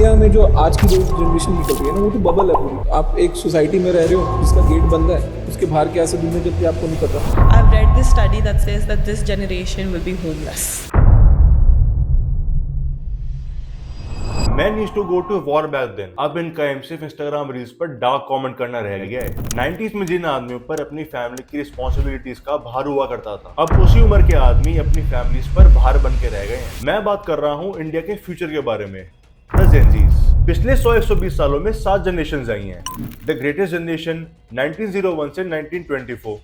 India में जो आज की जो जनरेशन निकल रही है ना, वो तो बबल है पूरी। आप एक सोसाइटी में रह रहे हो जिसका गेट बंद है, उसके बाहर क्या से दुनिया चलती है आपको नहीं पता। I've read this study that says that this generation will be homeless. Man used to go to war back then. अब इनका एम सिर्फ इंस्टाग्राम रील्स पर डार्क कमेंट करना रह गया है। 90s में जिन आदमियों पर अपनी फैमिली की रिस्पॉन्सिबिलिटीज का भार हुआ करता था, अब उसी उम्र के आदमी अपनी फैमिलीज पर भार बन के रह गए हैं। मैं बात कर रहा हूँ इंडिया के फ्यूचर के बारे में, द जेनजीज। पिछले 100-120 सालों में 7 जनरेशन आई हैं। द ग्रेटेस्ट जनरेशन 1901 से 1924,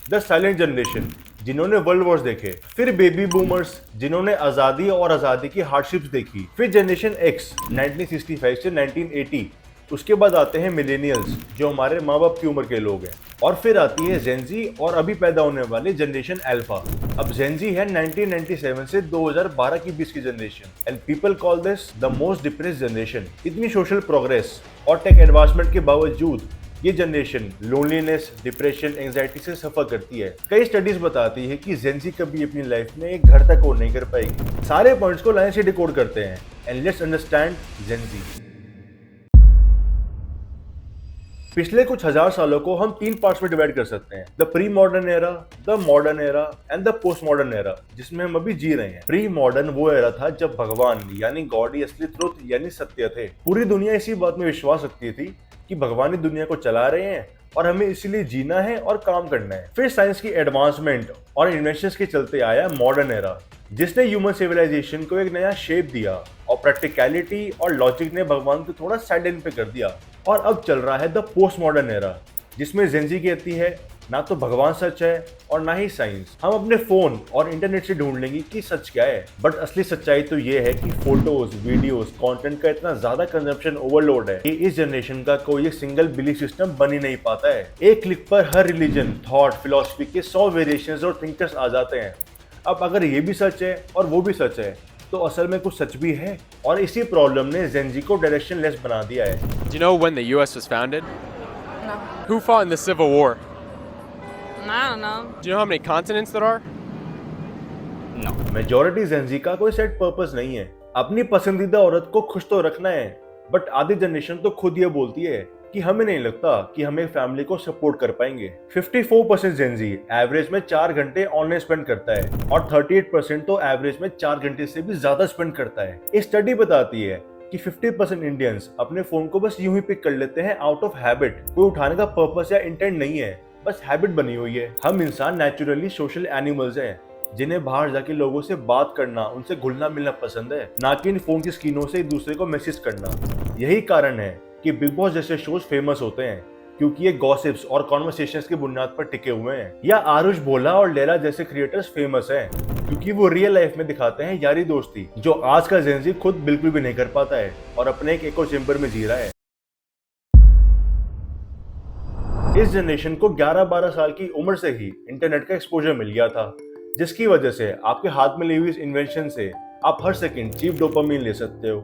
द साइलेंट जनरेशन जिन्होंने वर्ल्ड वॉर्स देखे, फिर बेबी बूमर्स जिन्होंने आजादी और आजादी की हार्डशिप्स देखी, फिर जनरेशन एक्स 1965 से 1980, उसके बाद आते हैं मिलेनियल्स जो हमारे माँ बाप की उम्र के लोग हैं, और फिर आती है जेनजी और अभी पैदा होने वाली जनरेशन अल्फा। अब जेनजी है 1997 से 2012 की 20 की generation, and people call this the most depressed generation. इतनी सोशल प्रोग्रेस और टेक एडवांसमेंट के बावजूद ये जनरेशन लोनलीनेस, डिप्रेशन, एंजाइटी से सफर करती है। कई स्टडीज बताती है कि जेनजी कभी अपनी लाइफ में एक घर तक और नहीं कर पाएगी। सारे पॉइंट्स को लाइन से डिकोड करते हैं, एंड लेट्स अंडरस्टैंड जेनजी। पिछले कुछ हजार सालों को हम 3 पार्ट्स में डिवाइड कर सकते हैं, the pre modern era, the modern era and the post modern era, जिसमें हम अभी जी रहे हैं। प्री मॉडर्न वो एरा था जब भगवान यानी गॉड ही असली ट्रुथ यानी सत्य थे। पूरी दुनिया इसी बात में विश्वास रखती थी कि भगवान ही दुनिया को चला रहे हैं और हमें इसीलिए जीना है और काम करना है। फिर साइंस की एडवांसमेंट और इन्वेंशंस के चलते आया मॉडर्न एरा, जिसने ह्यूमन सिविलाइजेशन को एक नया शेप दिया, और प्रैक्टिकलिटी और लॉजिक ने भगवान को थोड़ा साइड लाइन पे कर दिया। और अब चल रहा है द पोस्ट मॉडर्न एरा, जिसमें जेनजी कहती है ना तो भगवान सच है और ना ही साइंस। हम अपने फोन और इंटरनेट से ढूंढ लेंगे कि सच क्या है, बट असली सच्चाई तो ये है कि फोटोज, वीडियोस, कंटेंट का इतना ज्यादा कंजप्शन ओवरलोड है कि इस जनरेशन का कोई एक सिंगल बिलीफ सिस्टम बन ही नहीं पाता है। एक क्लिक पर हर रिलीजन, थॉट, फिलॉसफी के 100 वेरिएशंस और थिंकर्स आ जाते हैं। अब अगर ये भी सच है और वो भी सच है, तो असल में कुछ सच भी है, और इसी प्रॉब्लम ने जेनजी को डायरेक्शन लेस बना दिया है। Do you know when the U.S. was founded? No. Who fought in the Civil War? I don't know. Do you know how many continents there are? No. Majority Gen Z का कोई set purpose नहीं है। अपनी पसंदीदा औरत को खुश तो रखना है, बट आधी जनरेशन तो खुद ये बोलती है कि हमें नहीं लगता कि हम एक फैमिली को सपोर्ट कर पाएंगे। 54% जेनजी एवरेज में 4 घंटे ऑनलाइन स्पेंड करता है, और 38% तो एवरेज में 4 घंटे से भी ज्यादा स्पेंड करता है। एक स्टडी बताती है कि 50% इंडियंस अपने फोन को बस यूं ही पिक कर लेते हैं आउट ऑफ हैबिट। कोई उठाने का पर्पस या इंटेंट नहीं है, बस हैबिट बनी हुई है। हम इंसान नेचुरली सोशल एनिमल्स हैं, जिन्हें बाहर जाके लोगों से बात करना, उनसे घुलना मिलना पसंद है, ना कि इन फोन की स्क्रीनों से एक दूसरे को मैसेज करना। यही कारण है कि बिग बॉस जैसे शोज फेमस होते हैं, क्योंकि ये गॉसिप्स और कॉन्वर्सेशंस की बुनियाद पर टिके हुए हैं। या आरुष भोला और लैला जैसे क्रिएटर्स फेमस हैं क्योंकि वो रियल लाइफ में दिखाते हैं यारी दोस्ती, जो आज का जेनजी खुद बिल्कुल भी नहीं कर पाता है और अपने एक इको चेम्बर में जी रहा है। इस जनरेशन को 11-12 साल की उम्र से ही इंटरनेट का एक्सपोजर मिल गया था, जिसकी वजह से आपके हाथ में ली हुई इस इन्वेंशन से आप हर सेकंड चीप डोपामीन ले सकते हो।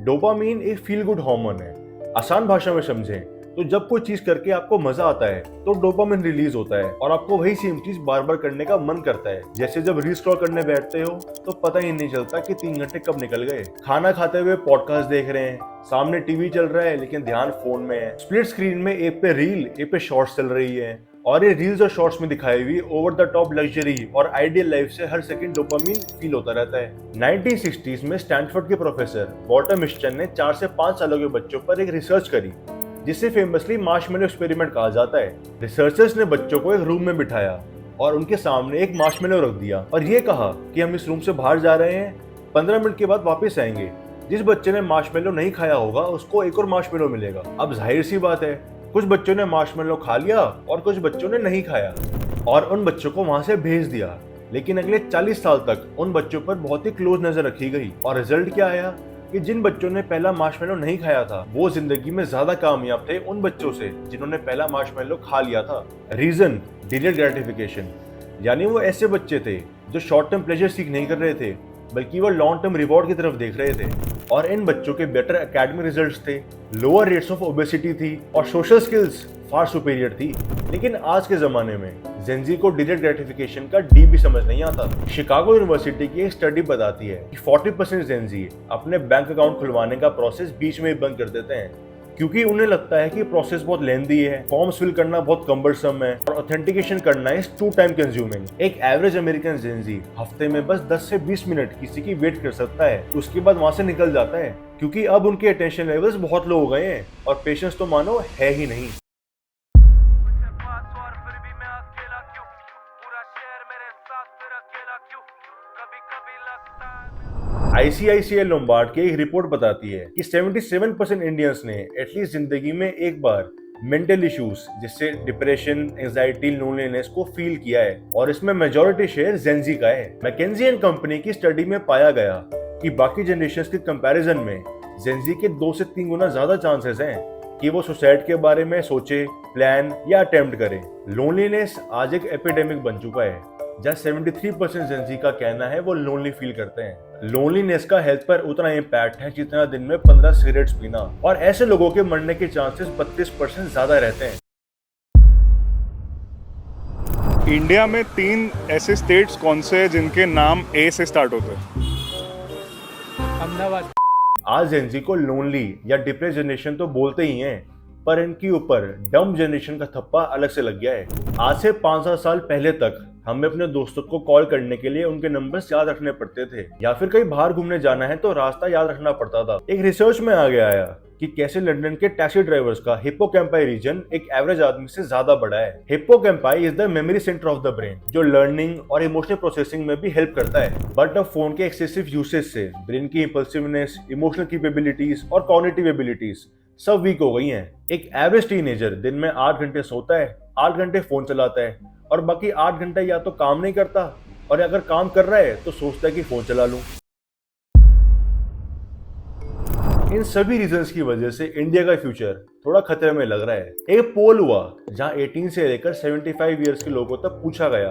डोपामीन एक फील गुड हार्मोन है। आसान भाषा में समझें तो जब कोई चीज करके आपको मजा आता है तो डोपामिन रिलीज होता है, और आपको वही सेम चीज बार बार करने का मन करता है। जैसे जब रील स्क्रॉल करने बैठते हो तो पता ही नहीं चलता कि 3 घंटे कब निकल गए। खाना खाते हुए पॉडकास्ट देख रहे हैं, सामने टीवी चल रहा है लेकिन ध्यान फोन में है। स्प्लिट स्क्रीन में एक पे रील, एक पे शॉर्ट्स चल रही है, और ये रील्स और शॉर्ट्स में दिखाई हुई ओवर द टॉप लग्जरी और आइडियल लाइफ से हर सेकंड डोपामिन फील होता रहता है। 1960s में स्टैनफोर्ड के प्रोफेसर वॉल्टर मिस्चर ने 4 से 5 सालों के बच्चों पर एक रिसर्च करी, जिसे फेमसली मार्शमेलो एक्सपेरिमेंट कहा जाता है। रिसर्चर्स ने बच्चों को एक रूम में बिठाया और उनके सामने एक मार्शमेलो रख दिया और ये कहा कि हम इस रूम से बाहर जा रहे हैं, 15 मिनट के बाद वापस आएंगे। जिस बच्चे ने मार्शमेलो नहीं खाया होगा उसको एक और मार्शमेलो मिलेगा। अब जाहिर सी बात है, कुछ बच्चों ने मार्शमेलो खा लिया और कुछ बच्चों ने नहीं खाया, और उन बच्चों को वहां से भेज दिया। लेकिन अगले 40 साल तक उन बच्चों पर बहुत ही क्लोज नजर रखी गई, और रिजल्ट क्या आया कि जिन बच्चों ने पहला मार्शमेलो नहीं खाया था वो जिंदगी में ज्यादा कामयाब थे उन बच्चों से जिन्होंने पहला मार्शमेलो खा लिया था। रीजन, डिलेड ग्रेटिफिकेशन, यानी वो ऐसे बच्चे थे जो शॉर्ट टर्म प्लेजर सीख नहीं कर रहे थे, बल्कि वो लॉन्ग टर्म रिवॉर्ड की तरफ देख रहे थे। और इन बच्चों के बेटर एकेडमिक रिजल्ट्स थे, लोअर रेट्स ऑफ ओबेसिटी थी, और सोशल स्किल्स फार सुपीरियर थी। लेकिन आज के जमाने में जेनजी को डिलेड ग्रेटिफिकेशन का डी भी समझ नहीं आता। शिकागो यूनिवर्सिटी की एक स्टडी बताती है कि 40% जेनजी अपने बैंक अकाउंट खुलवाने का प्रोसेस बीच में ही बंद कर देते हैं, क्योंकि उन्हें लगता है कि प्रोसेस बहुत लेंदी है, फॉर्म्स फिल करना बहुत कम्बरसम है और ऑथेंटिकेशन करना इज टू टाइम कंज्यूमिंग। एक एवरेज अमेरिकन जेनजी हफ्ते में बस 10 से 20 मिनट किसी की वेट कर सकता है, उसके बाद वहां से निकल जाता है, क्योंकि अब उनके अटेंशन लेवल्स बहुत लो हो गए हैं और पेशेंस तो मानो है ही नहीं। ICICI लोम्बार्ड की एक रिपोर्ट बताती है कि 77% इंडियंस ने एटलीस्ट जिंदगी में एक बार मेंटल इश्यूज जैसे डिप्रेशन, एंजाइटी, लोनलीनेस को फील किया है और इसमें मेजॉरिटी शेयर जेनजी का है। मैकेंजी एंड कंपनी की स्टडी में पाया गया कि बाकी जनरेशंस के कंपैरिजन में जेनजी के 2 से 3 गुना ज्यादा चांसेस हैं कि वो सुसाइड के बारे में सोचे, प्लान या अटेम्प्ट करें। लोनलीनेस आज एक एपिडेमिक बन चुका है, जहाँ 73% जेनजी का कहना है वो लोनली फील करते हैं। लोनलीनेस का हेल्थ पर उतना इम्पैक्ट है जितना दिन में 15 सिगरेट्स पीना, और ऐसे लोगों के मरने के चांसेस 32% ज्यादा रहते हैं। इंडिया में 3 ऐसे स्टेट्स कौन से हैं जिनके नाम ए से स्टार्ट होते हैं? अहमदाबाद। आज जेनजी को लोनली या डिप्रेस जनरेशन तो बोलते ही हैं, पर इनके ऊपर डम जनरेशन का थप्पा अलग से लग गया है। आज से 5-7 साल पहले तक हमें अपने दोस्तों को कॉल करने के लिए उनके नंबर्स याद रखने पड़ते थे, या फिर कहीं बाहर घूमने जाना है तो रास्ता याद रखना पड़ता था। एक रिसर्च में आगे आया कि कैसे लंदन के टैक्सी ड्राइवर्स का हिप्पोकैम्पाई रीजन एक एवरेज आदमी से ज्यादा बड़ा है। Hippocampi is the memory centre of the brain, जो लर्निंग और इमोशनल प्रोसेसिंग में भी हेल्प करता है। बट अब फोन के एक्सेसिव यूसेज से ब्रेन की इंपल्सिवनेस, इमोशनल कैपेबिलिटीज और कॉग्निटिव एबिलिटीज सब वीक हो गई हैं। एक एवरेज टीनेजर दिन में 8 घंटे सोता है, 8 घंटे फोन चलाता है और बाकी 8 घंटे या तो काम नहीं करता, और अगर काम कर रहा है तो सोचता है कि फोन चला लूं। इन सभी रीजंस की वजह से इंडिया का फ्यूचर थोड़ा खतरे में लग रहा है। एक पोल हुआ जहां 18 से लेकर 75 ईयर्स के लोगों तक पूछा गया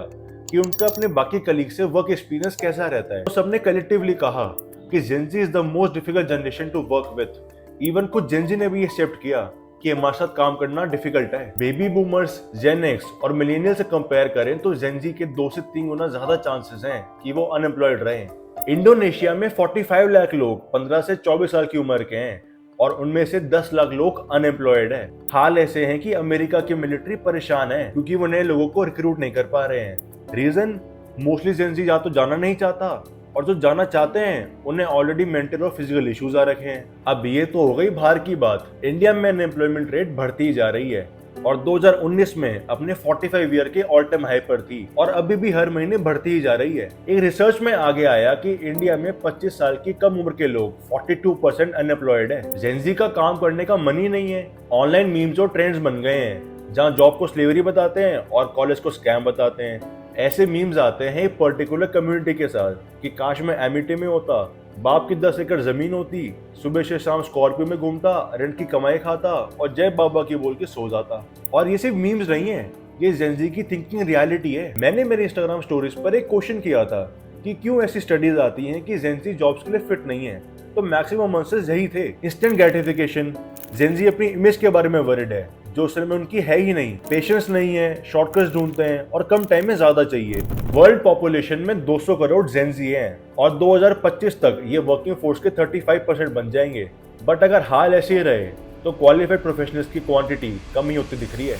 कि उनका अपने बाकी कलीग से वर्क एक्सपीरियंस कैसा रहता है। तो सबने कलेक्टिवली कहा कि gen Z is the most difficult generation to work with. Even कुछ जेनजी ने भी एक्सेप्ट किया कि हमारे साथ काम करना डिफिकल्ट है। बेबी बूमर्स, जेन एक्स और मिलेनियल से कंपेयर करें तो जेनजी के 2 से 3 गुना ज्यादा चांसेस हैं कि वो अनएम्प्लॉयड रहे। इंडोनेशिया में 45 लाख लोग 15 से 24 साल की उम्र के हैं और उनमें से 10 लाख लोग अनएम्प्लॉयड हैं। हाल ऐसे हैं कि अमेरिका की मिलिट्री परेशान है क्योंकि वो नए लोगों को रिक्रूट नहीं कर पा रहे हैं। रीजन, मोस्टली जेनजी या तो जाना नहीं चाहता, और जो जाना चाहते हैं उन्हें ऑलरेडी मेंटल और फिजिकल इश्यूज आ रखे हैं। अब ये तो हो गई बाहर की बात। इंडिया में अनएम्प्लॉयमेंट रेट बढ़ती ही जा रही है और 2019 में अपने 45 ईयर के ऑल टाइम हाई पर थी और अभी भी हर महीने बढ़ती ही जा रही है। एक रिसर्च में आगे आया कि इंडिया में 25 साल की कम उम्र के लोग 42% अनएम्प्लॉयड है। जेनजी का काम करने का मन ही नहीं है। ऑनलाइन मीम्स और ट्रेंड्स बन गए हैं जहाँ जॉब को स्लेवरी बताते हैं और कॉलेज को स्कैम बताते हैं। ऐसे मीम्स आते हैं एक पर्टिकुलर कम्युनिटी के साथ कि काश मैं एमिटी में होता, बाप की 10 एकड़ जमीन होती, सुबह से शाम स्कॉर्पियो में घूमता, रेंट की कमाई खाता और जय बाबा की बोल के सो जाता। और ये सिर्फ मीम्स नहीं है, ये जेनजी की थिंकिंग रियलिटी है। मैंने मेरे इंस्टाग्राम स्टोरीज पर एक क्वेश्चन किया था कि क्यों ऐसी स्टडीज आती हैं कि जेनजी जॉब्स के लिए फिट नहीं है, तो मैक्सिमम आंसर्स यही थे। इंस्टेंट ग्रेटिफिकेशन, जेनजी अपनी इमेज के बारे में वरिड है जो असल में उनकी है ही नहीं। पेशेंस नहीं है, शॉर्टकट्स ढूंढते हैं और कम टाइम में ज्यादा चाहिए। वर्ल्ड पॉपुलेशन में 200 करोड़ जेनजी हैं और 2025 तक ये वर्किंग फोर्स के 35% बन जाएंगे। बट अगर हाल ऐसे ही रहे तो क्वालिफाइड प्रोफेशनल्स की क्वांटिटी कम ही होती दिख रही है।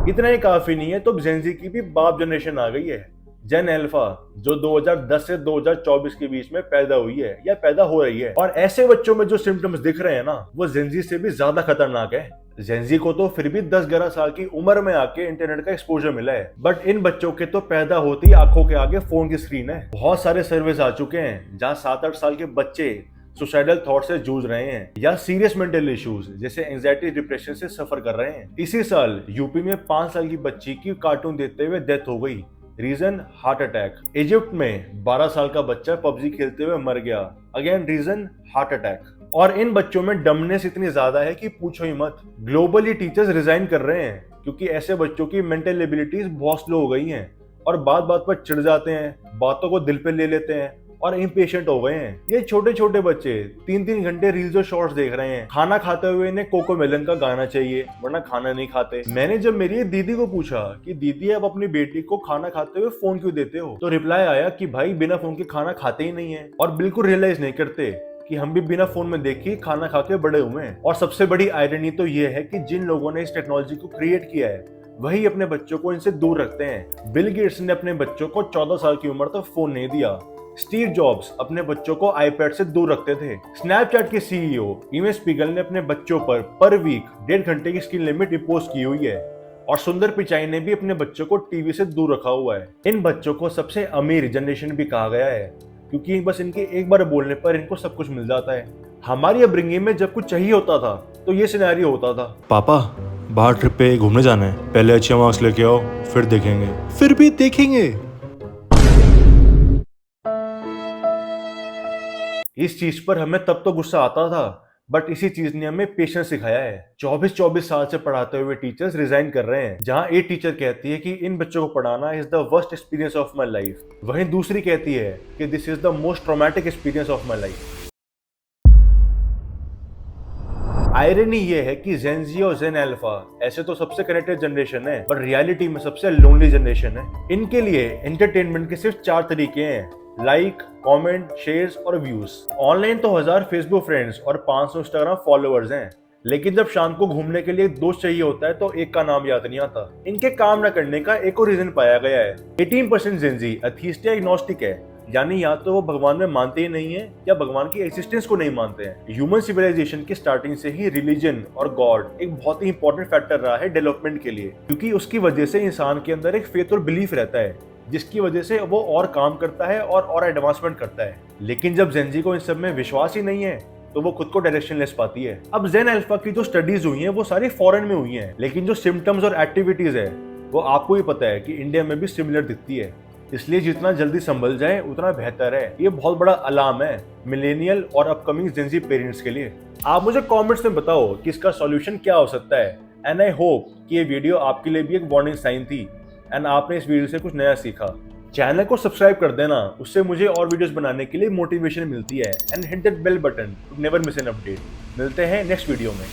इतना ही काफी नहीं है तो जेनजी की भी बाप जनरेशन आ गई है, जेन अल्फा, जो 2010 से 2024 के बीच में पैदा हुई है या पैदा हो रही है। और ऐसे बच्चों में जो सिम्टम्स दिख रहे हैं ना, वो जेनजी से भी ज्यादा खतरनाक है। जेनजी को तो फिर भी 10-11 साल की उम्र में आके इंटरनेट का एक्सपोजर मिला है, बट इन बच्चों के तो पैदा होती आंखों के आगे फोन की स्क्रीन है। बहुत सारे सर्वेस आ चुके हैं जहाँ 7-8 साल के बच्चे सुसाइडल थॉट से जूझ रहे हैं या सीरियस मेंटल इश्यूज जैसे एंजाइटी, डिप्रेशन से सफर कर रहे हैं। इसी साल यूपी में 5 साल की बच्ची की कार्टून देखते हुए डेथ हो गई। Reason, heart attack. इजिप्ट में 12 साल का बच्चा पबजी खेलते हुए मर गया। Again reason, heart attack. और इन बच्चों में डमनेस इतनी ज्यादा है कि पूछो ही मत। ग्लोबली टीचर्स रिजाइन कर रहे हैं क्योंकि ऐसे बच्चों की मेंटल एबिलिटीज बहुत स्लो हो गई हैं और बात बात पर चिढ़ जाते हैं, बातों को दिल पे ले लेते हैं और इम्पेशेंट हो गए हैं। ये छोटे छोटे बच्चे 3-3 घंटे रील्स और शॉर्ट्स देख रहे हैं। खाना खाते हुए इन्हें कोको मेलन का गाना चाहिए, वरना खाना नहीं खाते। मैंने जब मेरी दीदी को पूछा कि दीदी आप अपनी बेटी को खाना खाते हुए फोन क्यों देते हो, तो रिप्लाई आया कि भाई बिना फोन के खाना खाते ही नहीं है, और बिल्कुल रियलाइज नहीं करते कि हम भी बिना फोन में देखे खाना खा के बड़े हुए हैं। और सबसे बड़ी आयरनी तो ये है कि जिन लोगों ने इस टेक्नोलॉजी को क्रिएट किया है वही अपने बच्चों को इनसे दूर रखते हैं। बिल गेट्स ने अपने बच्चों को 14 साल की उम्र तक फोन नहीं दिया। स्टीव जॉब्स अपने बच्चों को आईपैड से दूर रखते थे। स्नैपचैट के सीईओ इमे स्पीगल ने अपने बच्चों पर वीक 1.5 घंटे की स्क्रीन लिमिट इंपोज की हुई है। और सुंदर पिचाई ने भी अपने बच्चों को टीवी से दूर रखा हुआ है। इन बच्चों को सबसे अमीर जनरेशन भी कहा गया है, क्योंकि बस इनके एक बार बोलने पर इनको सब कुछ मिल जाता है। हमारी अपब्रिंगिंग में जब कुछ चाहिए होता था तो ये सिनेरियो होता था, पापा बाहर ट्रिप पे घूमने जाना है, पहले अच्छे मार्क्स लेके आओ फिर देखेंगे। फिर भी देखेंगे। इस चीज पर हमें तब तो गुस्सा आता था, बट इसी चीज ने हमें पेशेंस सिखाया है। 24 साल से पढ़ाते हुए टीचर्स रिजाइन कर रहे हैं। जहां एक टीचर कहती है कि इन बच्चों को पढ़ाना is the worst experience of my life, वहीं दूसरी कहती है कि this is the most traumatic experience of my life. Irony ये है कि जेन जी और जेन अल्फा ऐसे तो सबसे कनेक्टेड जनरेशन है, पर रियलिटी में सबसे लोनली जनरेशन है। इनके लिए एंटरटेनमेंट के सिर्फ 4 तरीके हैं, लाइक, कमेंट, शेयर्स और व्यूज। ऑनलाइन तो 1000 फेसबुक फ्रेंड्स और 500 इंस्टाग्राम फॉलोअर्स हैं, लेकिन जब शाम को घूमने के लिए एक दोस्त चाहिए होता है तो एक का नाम याद नहीं आता। इनके काम न करने का एक और रीजन पाया गया है। 18% जेन जी एथीस्ट या एग्नोस्टिक है, यानी या तो वो भगवान में मानते ही नहीं है या भगवान की एक्सिस्टेंस को नहीं मानते हैं। ह्यूमन सिविलाइजेशन की स्टार्टिंग से ही रिलीजन और गॉड एक बहुत ही इंपॉर्टेंट फैक्टर रहा है डेवलपमेंट के लिए, क्योंकि उसकी वजह से इंसान के अंदर एक फेथ और बिलीफ रहता है, जिसकी वजह से वो और काम करता है और एडवांसमेंट करता है। लेकिन जब जेन जी को इन सब में विश्वास ही नहीं है तो वो खुद को डायरेक्शनलेस पाती है। अब जेन अल्फा की जो स्टडीज हुई हैं वो सारी फॉरेन में हुई हैं, लेकिन जो सिम्टम्स और एक्टिविटीज है वो आपको ही पता है कि इंडिया में भी सिमिलर दिखती है। इसलिए जितना जल्दी संभल जाए उतना बेहतर है। ये बहुत बड़ा अलार्म है मिलेनियल और अपकमिंग जेन जी पेरेंट्स के लिए। आप मुझे कमेंट्स में बताओ कि इसका सॉल्यूशन क्या हो सकता है, एंड आई होप कि ये वीडियो आपके लिए भी एक वार्निंग साइन थी एंड आपने इस वीडियो से कुछ नया सीखा। चैनल को सब्सक्राइब कर देना, उससे मुझे और वीडियोस बनाने के लिए मोटिवेशन मिलती है, and hit that bell button to never miss an update. मिलते हैं नेक्स्ट वीडियो में।